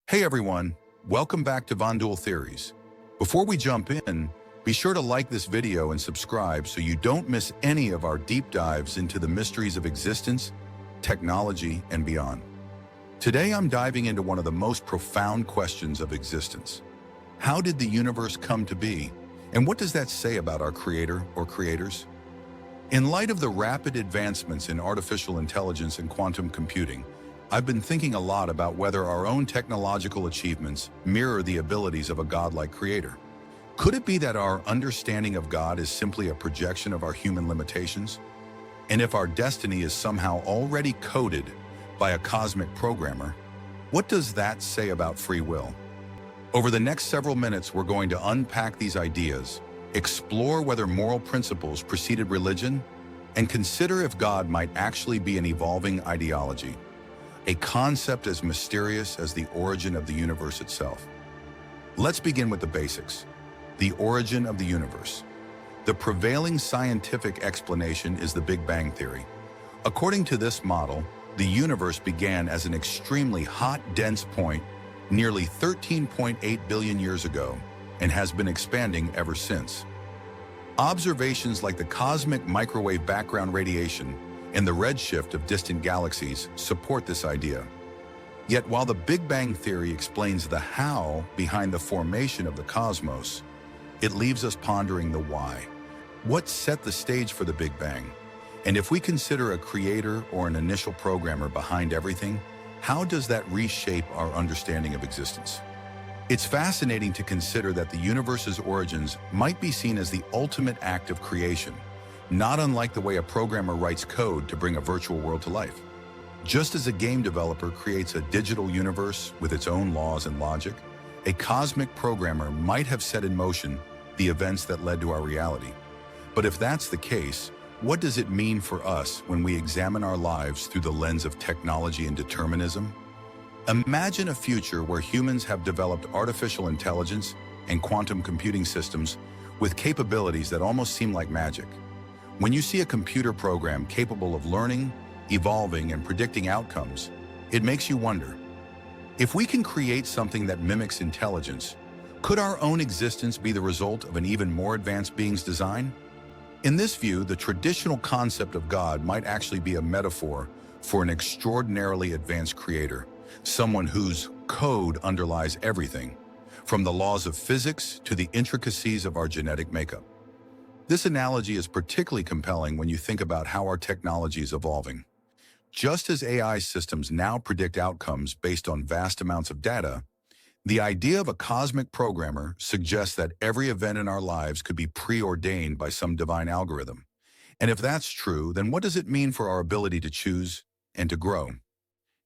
Hey everyone, welcome back to Vanduul Theories. Before we jump in, be sure to like this video and subscribe so you don't miss any of our deep dives into the mysteries of existence, technology, and beyond. Today I'm diving into one of the most profound questions of existence. How did the universe come to be? And what does that say about our creator or creators? In light of the rapid advancements in artificial intelligence and quantum computing, I've been thinking a lot about whether our own technological achievements mirror the abilities of a godlike creator. Could it be that our understanding of God is simply a projection of our human limitations? And if our destiny is somehow already coded by a cosmic programmer, what does that say about free will? Over the next several minutes, we're going to unpack these ideas, explore whether moral principles preceded religion, and consider if God might actually be an evolving ideology, a concept as mysterious as the origin of the universe itself. Let's begin with the basics. The origin of the universe. The prevailing scientific explanation is the Big Bang Theory. According to this model, the universe began as an extremely hot, dense point nearly 13.8 billion years ago and has been expanding ever since. Observations like the cosmic microwave background radiation and the redshift of distant galaxies support this idea. Yet while the Big Bang Theory explains the how behind the formation of the cosmos, it leaves us pondering the why. What set the stage for the Big Bang? And if we consider a creator or an initial programmer behind everything, how does that reshape our understanding of existence? It's fascinating to consider that the universe's origins might be seen as the ultimate act of creation, not unlike the way a programmer writes code to bring a virtual world to life. Just as a game developer creates a digital universe with its own laws and logic, a cosmic programmer might have set in motion the events that led to our reality. But if that's the case, what does it mean for us when we examine our lives through the lens of technology and determinism? Imagine a future where humans have developed artificial intelligence and quantum computing systems with capabilities that almost seem like magic. When you see a computer program capable of learning, evolving, and predicting outcomes, it makes you wonder, if we can create something that mimics intelligence, could our own existence be the result of an even more advanced being's design? In this view, the traditional concept of God might actually be a metaphor for an extraordinarily advanced creator, someone whose code underlies everything, from the laws of physics to the intricacies of our genetic makeup. This analogy is particularly compelling when you think about how our technology is evolving. Just as AI systems now predict outcomes based on vast amounts of data, the idea of a cosmic programmer suggests that every event in our lives could be preordained by some divine algorithm. And if that's true, then what does it mean for our ability to choose and to grow?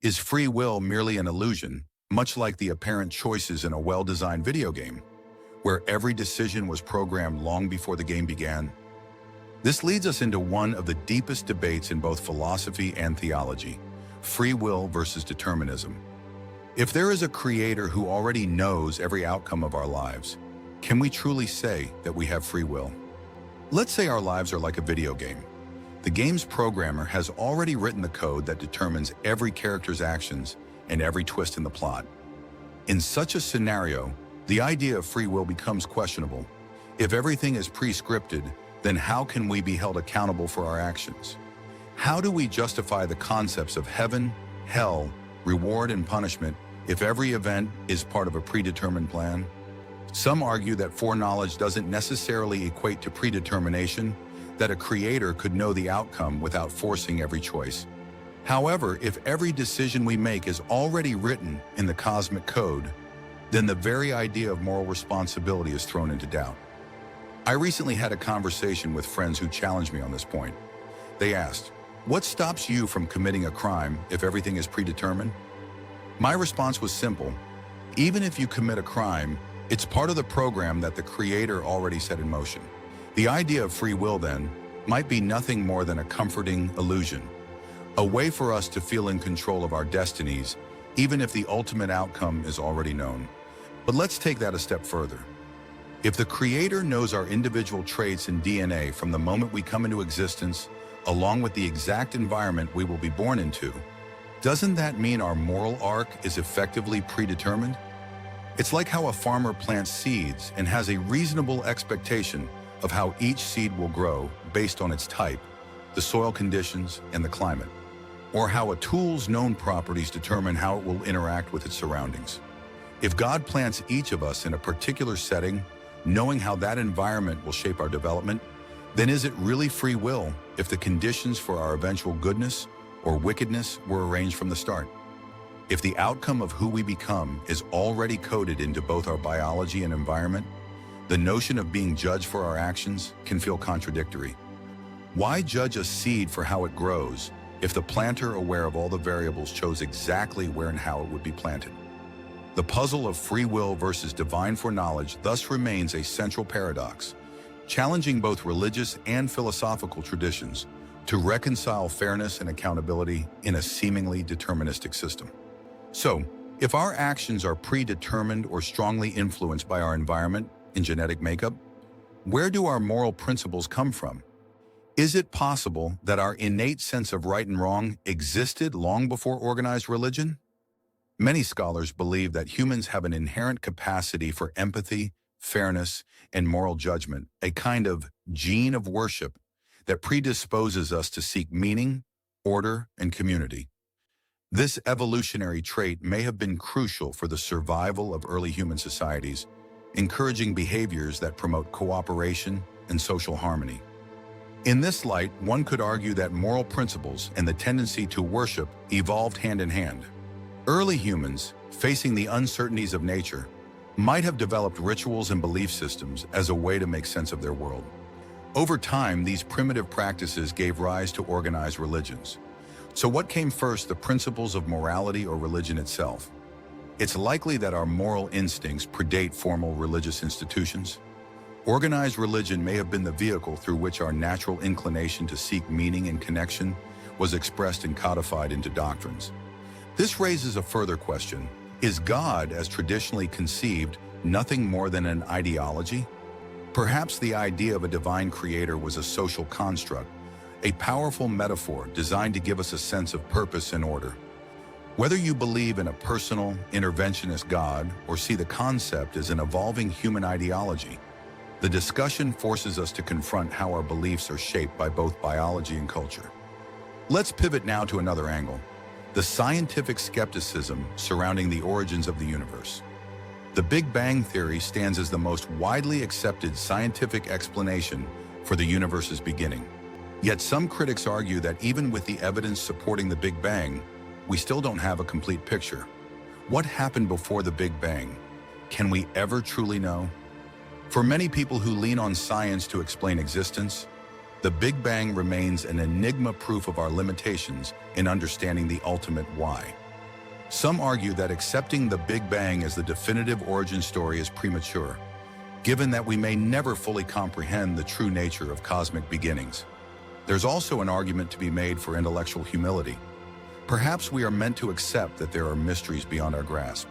Is free will merely an illusion, much like the apparent choices in a well-designed video game, where every decision was programmed long before the game began? This leads us into one of the deepest debates in both philosophy and theology: free will versus determinism. If there is a creator who already knows every outcome of our lives, can we truly say that we have free will? Let's say our lives are like a video game. The game's programmer has already written the code that determines every character's actions and every twist in the plot. In such a scenario, the idea of free will becomes questionable. If everything is pre-scripted, then how can we be held accountable for our actions? How do we justify the concepts of heaven, hell, reward, and punishment if every event is part of a predetermined plan? Some argue that foreknowledge doesn't necessarily equate to predetermination, that a creator could know the outcome without forcing every choice. However, if every decision we make is already written in the cosmic code, then the very idea of moral responsibility is thrown into doubt. I recently had a conversation with friends who challenged me on this point. They asked, "What stops you from committing a crime if everything is predetermined?" My response was simple: even if you commit a crime, it's part of the program that the creator already set in motion. The idea of free will, then, might be nothing more than a comforting illusion, a way for us to feel in control of our destinies, even if the ultimate outcome is already known. But let's take that a step further. If the creator knows our individual traits and DNA from the moment we come into existence, along with the exact environment we will be born into, Doesn't that mean our moral arc is effectively predetermined? It's like how a farmer plants seeds and has a reasonable expectation of how each seed will grow based on its type, the soil conditions, and the climate, or how a tool's known properties determine how it will interact with its surroundings. If God plants each of us in a particular setting, knowing how that environment will shape our development, then is it really free will if the conditions for our eventual goodness or wickedness were arranged from the start? If the outcome of who we become is already coded into both our biology and environment, the notion of being judged for our actions can feel contradictory. Why judge a seed for how it grows if the planter, aware of all the variables, chose exactly where and how it would be planted? The puzzle of free will versus divine foreknowledge thus remains a central paradox, challenging both religious and philosophical traditions to reconcile fairness and accountability in a seemingly deterministic system. So, if our actions are predetermined or strongly influenced by our environment and genetic makeup, where do our moral principles come from? Is it possible that our innate sense of right and wrong existed long before organized religion? Many scholars believe that humans have an inherent capacity for empathy, fairness, and moral judgment, a kind of gene of worship that predisposes us to seek meaning, order, and community. This evolutionary trait may have been crucial for the survival of early human societies, encouraging behaviors that promote cooperation and social harmony. In this light, one could argue that moral principles and the tendency to worship evolved hand in hand. Early humans, facing the uncertainties of nature, might have developed rituals and belief systems as a way to make sense of their world. Over time, these primitive practices gave rise to organized religions. So what came first, the principles of morality or religion itself? It's likely that our moral instincts predate formal religious institutions. Organized religion may have been the vehicle through which our natural inclination to seek meaning and connection was expressed and codified into doctrines. This raises a further question. Is God, as traditionally conceived, nothing more than an ideology? Perhaps the idea of a divine creator was a social construct, a powerful metaphor designed to give us a sense of purpose and order. Whether you believe in a personal, interventionist God or see the concept as an evolving human ideology, the discussion forces us to confront how our beliefs are shaped by both biology and culture. Let's pivot now to another angle, the scientific skepticism surrounding the origins of the universe. The Big Bang Theory stands as the most widely accepted scientific explanation for the universe's beginning. Yet some critics argue that even with the evidence supporting the Big Bang, we still don't have a complete picture. What happened before the Big Bang? Can we ever truly know? For many people who lean on science to explain existence, the Big Bang remains an enigma, proof of our limitations in understanding the ultimate why. Some argue that accepting the Big Bang as the definitive origin story is premature, given that we may never fully comprehend the true nature of cosmic beginnings. There's also an argument to be made for intellectual humility. Perhaps we are meant to accept that there are mysteries beyond our grasp.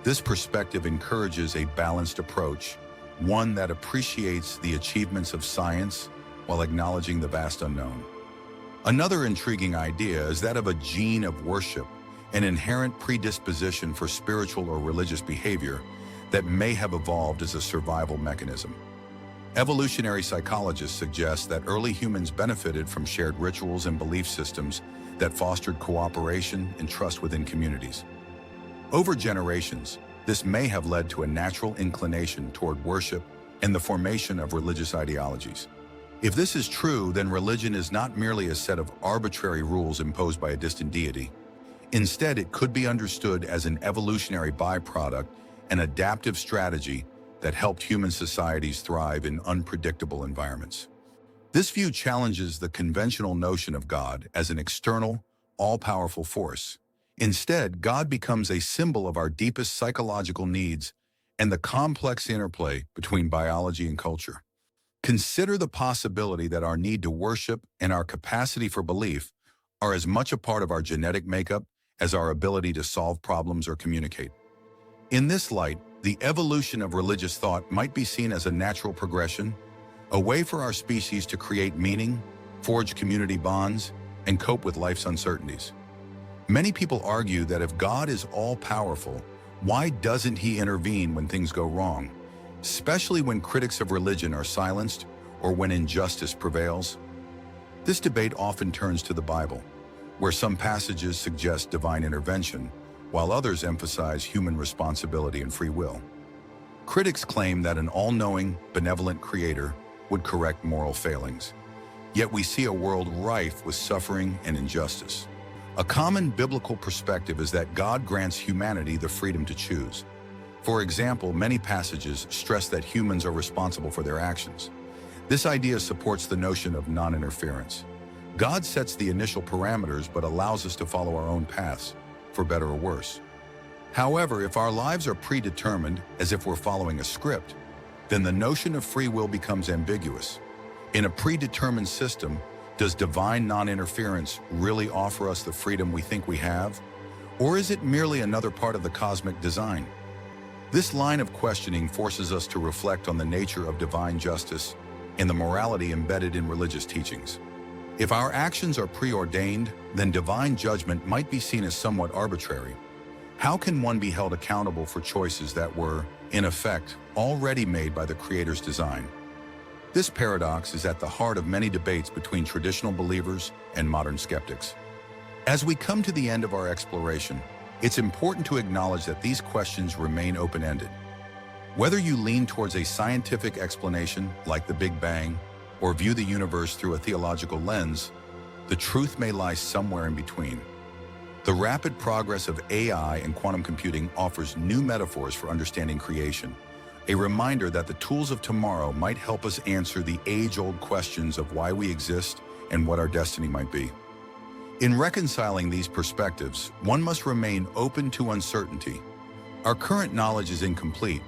This perspective encourages a balanced approach, one that appreciates the achievements of science while acknowledging the vast unknown. Another intriguing idea is that of a gene of worship, an inherent predisposition for spiritual or religious behavior that may have evolved as a survival mechanism. Evolutionary psychologists suggest that early humans benefited from shared rituals and belief systems that fostered cooperation and trust within communities. Over generations, this may have led to a natural inclination toward worship and the formation of religious ideologies. If this is true, then religion is not merely a set of arbitrary rules imposed by a distant deity. Instead, it could be understood as an evolutionary byproduct, an adaptive strategy that helped human societies thrive in unpredictable environments. This view challenges the conventional notion of God as an external, all-powerful force. Instead, God becomes a symbol of our deepest psychological needs and the complex interplay between biology and culture. Consider the possibility that our need to worship and our capacity for belief are as much a part of our genetic makeup as our ability to solve problems or communicate. In this light, the evolution of religious thought might be seen as a natural progression, a way for our species to create meaning, forge community bonds, and cope with life's uncertainties. Many people argue that if God is all-powerful, why doesn't he intervene when things go wrong, especially when critics of religion are silenced or when injustice prevails? This debate often turns to the Bible, where some passages suggest divine intervention, while others emphasize human responsibility and free will. Critics claim that an all-knowing, benevolent creator would correct moral failings. Yet we see a world rife with suffering and injustice. A common biblical perspective is that God grants humanity the freedom to choose. For example, many passages stress that humans are responsible for their actions. This idea supports the notion of non-interference. God sets the initial parameters but allows us to follow our own paths, for better or worse. However, if our lives are predetermined, as if we're following a script, then the notion of free will becomes ambiguous. In a predetermined system, does divine non-interference really offer us the freedom we think we have? Or is it merely another part of the cosmic design? This line of questioning forces us to reflect on the nature of divine justice and the morality embedded in religious teachings. If our actions are preordained, then divine judgment might be seen as somewhat arbitrary. How can one be held accountable for choices that were, in effect, already made by the Creator's design? This paradox is at the heart of many debates between traditional believers and modern skeptics. As we come to the end of our exploration, it's important to acknowledge that these questions remain open-ended. Whether you lean towards a scientific explanation, like the Big Bang, or view the universe through a theological lens, the truth may lie somewhere in between. The rapid progress of AI and quantum computing offers new metaphors for understanding creation, a reminder that the tools of tomorrow might help us answer the age-old questions of why we exist and what our destiny might be. In reconciling these perspectives, one must remain open to uncertainty. Our current knowledge is incomplete,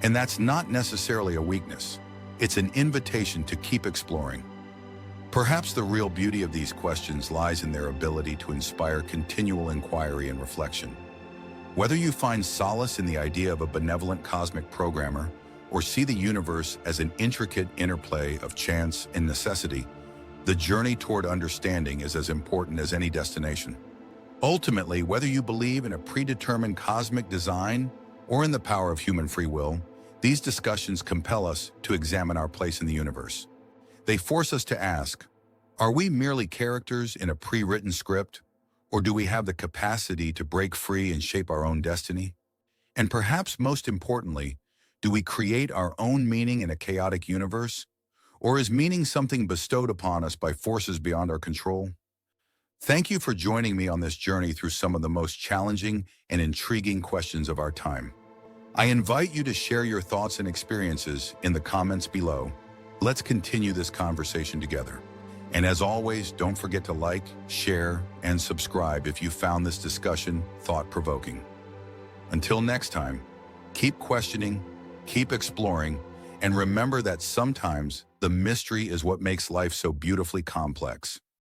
and that's not necessarily a weakness. It's an invitation to keep exploring. Perhaps the real beauty of these questions lies in their ability to inspire continual inquiry and reflection. Whether you find solace in the idea of a benevolent cosmic programmer or see the universe as an intricate interplay of chance and necessity, the journey toward understanding is as important as any destination. Ultimately, whether you believe in a predetermined cosmic design or in the power of human free will, these discussions compel us to examine our place in the universe. They force us to ask, are we merely characters in a pre-written script, or do we have the capacity to break free and shape our own destiny? And perhaps most importantly, do we create our own meaning in a chaotic universe, or is meaning something bestowed upon us by forces beyond our control? Thank you for joining me on this journey through some of the most challenging and intriguing questions of our time. I invite you to share your thoughts and experiences in the comments below. Let's continue this conversation together. And as always, don't forget to like, share, and subscribe if you found this discussion thought-provoking. Until next time, keep questioning, keep exploring, and remember that sometimes the mystery is what makes life so beautifully complex.